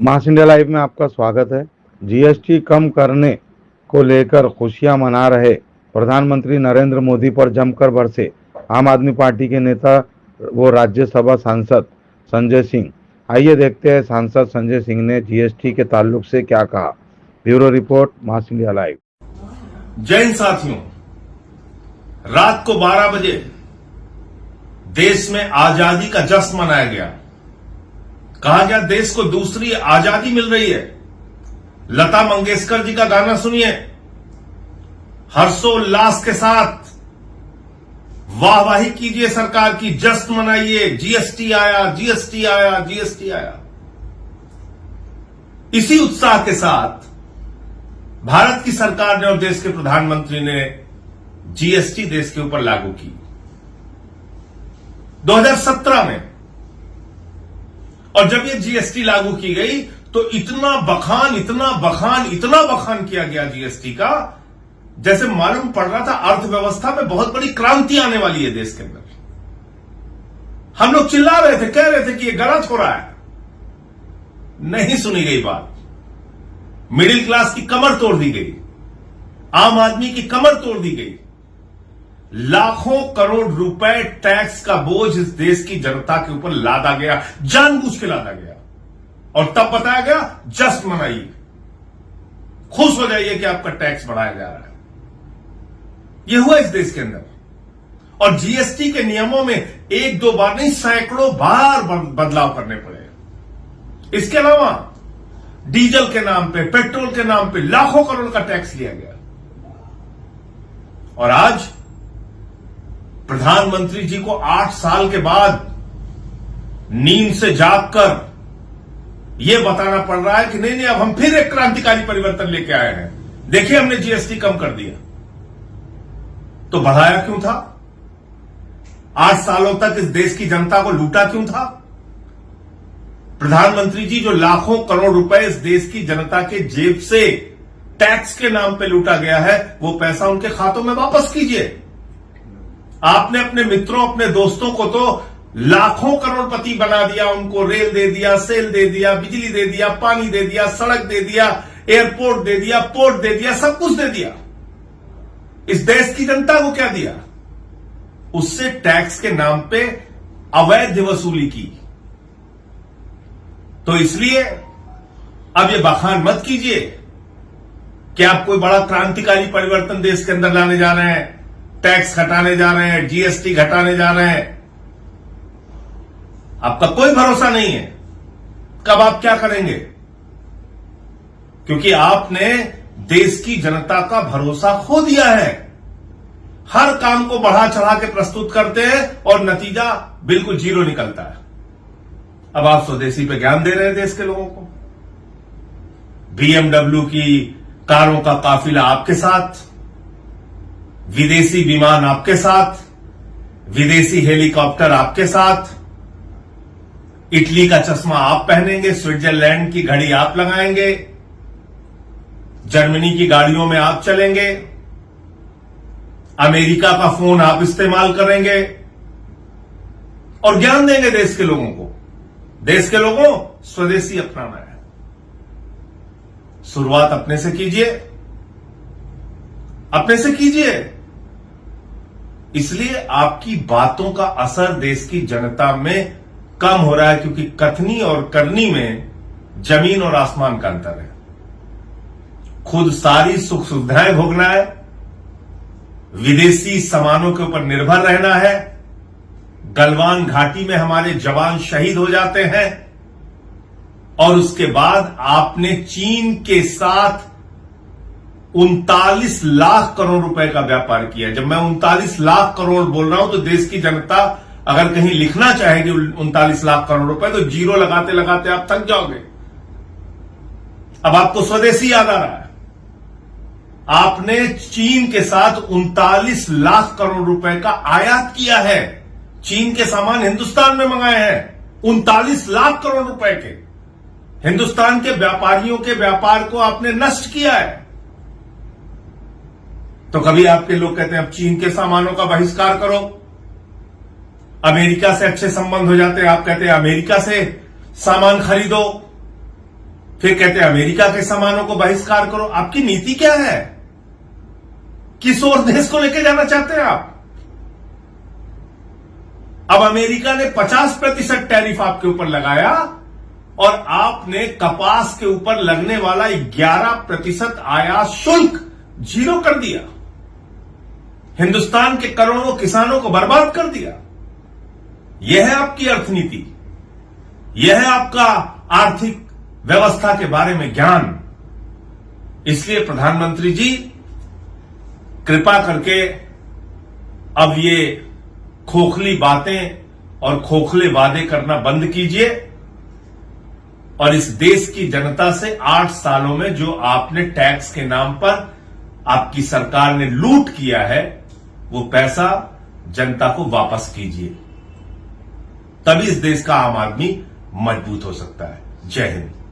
मास India live में आपका स्वागत है। जीएसटी कम करने को लेकर खुशियां मना रहे प्रधानमंत्री नरेंद्र मोदी पर जमकर बरसे आम आदमी पार्टी के नेता वो राज्यसभा सांसद संजय सिंह। आइए देखते हैं सांसद संजय सिंह ने जीएसटी के ताल्लुक से क्या कहा। ब्यूरो रिपोर्ट, मास इंडिया लाइव। जय हिंद साथियों, रात को 12 बजे देश में आजादी का जश्न मनाया गया। कहा गया देश को दूसरी आजादी मिल रही है। लता मंगेशकर जी का गाना सुनिए, हर्षोल्लास के साथ वाहवाही कीजिए सरकार की, जश्न मनाइए, जीएसटी आया, जीएसटी आया, जीएसटी आया। इसी उत्साह के साथ भारत की सरकार ने और देश के प्रधानमंत्री ने जीएसटी देश के ऊपर लागू की 2017 में। और जब ये जीएसटी लागू की गई तो इतना बखान किया गया जीएसटी का, जैसे मालूम पड़ रहा था अर्थव्यवस्था में बहुत बड़ी क्रांति आने वाली है देश के अंदर। हम लोग चिल्ला रहे थे, कह रहे थे कि ये गलत हो रहा है। नहीं सुनी गई बात। मिडिल क्लास की कमर तोड़ दी गई, आम आदमी की कमर तोड़ दी गई। लाखों करोड़ रुपए टैक्स का बोझ इस देश की जनता के ऊपर लादा गया, जानबूझ के लादा गया। और तब बताया गया जश्न मनाइए, खुश हो जाइए कि आपका टैक्स बढ़ाया जा रहा है। यह हुआ इस देश के अंदर। और जीएसटी के नियमों में एक दो बार नहीं, सैकड़ों बार बदलाव करने पड़े। इसके अलावा डीजल के नाम पे, पेट्रोल के नाम पे लाखों करोड़ का टैक्स लिया गया। और आज प्रधानमंत्री जी को 8 साल के बाद नींद से जागकर यह बताना पड़ रहा है कि नहीं, अब हम फिर एक क्रांतिकारी परिवर्तन लेके आए हैं। देखिए, हमने जीएसटी कम कर दिया। तो बढ़ाया क्यों था? 8 सालों तक इस देश की जनता को लूटा क्यों था? प्रधानमंत्री जी, जो लाखों करोड़ रुपए इस देश की जनता के जेब से टैक्स के नाम पे लूटा गया है, वो पैसा उनके खातों में वापस कीजिए। आपने अपने मित्रों, अपने दोस्तों को तो लाखों करोड़पति बना दिया, उनको रेल दे दिया, सेल दे दिया, बिजली दे दिया, पानी दे दिया, सड़क दे दिया, एयरपोर्ट दे दिया, पोर्ट दे दिया, सब कुछ दे दिया। इस देश की जनता को क्या दिया? उससे टैक्स के नाम पे अवैध वसूली की। तो इसलिए अब ये बखान मत कीजिए कि आप कोई बड़ा क्रांतिकारी परिवर्तन देश के अंदर लाने जा रहे हैं, टैक्स घटाने जा रहे हैं, जीएसटी घटाने जा रहे हैं। आपका कोई भरोसा नहीं है कब आप क्या करेंगे, क्योंकि आपने देश की जनता का भरोसा खो दिया है। हर काम को बढ़ा चढ़ा के प्रस्तुत करते हैं और नतीजा बिल्कुल जीरो निकलता है। अब आप स्वदेशी पे ज्ञान दे रहे हैं देश के लोगों को। बीएमडब्ल्यू की कारों का काफिला आपके साथ, विदेशी विमान आपके साथ, विदेशी हेलीकॉप्टर आपके साथ, इटली का चश्मा आप पहनेंगे, स्विट्जरलैंड की घड़ी आप लगाएंगे, जर्मनी की गाड़ियों में आप चलेंगे, अमेरिका का फोन आप इस्तेमाल करेंगे और ज्ञान देंगे देश के लोगों को। देश के लोगों, स्वदेशी अपनाना है। शुरुआत अपने से कीजिए, अपने से कीजिए। इसलिए आपकी बातों का असर देश की जनता में कम हो रहा है, क्योंकि कथनी और करनी में जमीन और आसमान का अंतर है। खुद सारी सुख सुविधाएं भोगना है, विदेशी सामानों के ऊपर निर्भर रहना है। गलवान घाटी में हमारे जवान शहीद हो जाते हैं और उसके बाद आपने चीन के साथ 39 लाख करोड़ रुपए का व्यापार किया। जब मैं 39 लाख करोड़ बोल रहा हूं तो देश की जनता अगर कहीं लिखना चाहेगी 39 लाख करोड़ रुपए, तो जीरो लगाते लगाते आप थक जाओगे। अब आपको स्वदेशी याद आ रहा है। आपने चीन के साथ 39 लाख करोड़ रुपए का आयात किया है। चीन के सामान हिंदुस्तान में मंगाए हैं 39 लाख करोड़ रुपए के। हिंदुस्तान के व्यापारियों के व्यापार को आपने नष्ट किया है। तो कभी आपके लोग कहते हैं अब चीन के सामानों का बहिष्कार करो, अमेरिका से अच्छे संबंध हो जाते हैं, आप कहते हैं अमेरिका से सामान खरीदो। फिर कहते हैं अमेरिका के सामानों को बहिष्कार करो। आपकी नीति क्या है? किस और देश को लेकर जाना चाहते हैं आप? अब अमेरिका ने 50% टैरिफ आपके ऊपर लगाया और आपने कपास के ऊपर लगने वाला 11% आयात शुल्क 0 कर दिया। हिंदुस्तान के करोड़ों किसानों को बर्बाद कर दिया। यह है आपकी अर्थनीति, यह है आपका आर्थिक व्यवस्था के बारे में ज्ञान। इसलिए प्रधानमंत्री जी, कृपा करके अब ये खोखली बातें और खोखले वादे करना बंद कीजिए और इस देश की जनता से 8 सालों में जो आपने टैक्स के नाम पर आपकी सरकार ने लूट किया है, वो पैसा जनता को वापस कीजिए। तभी इस देश का आम आदमी मजबूत हो सकता है। जय हिंद।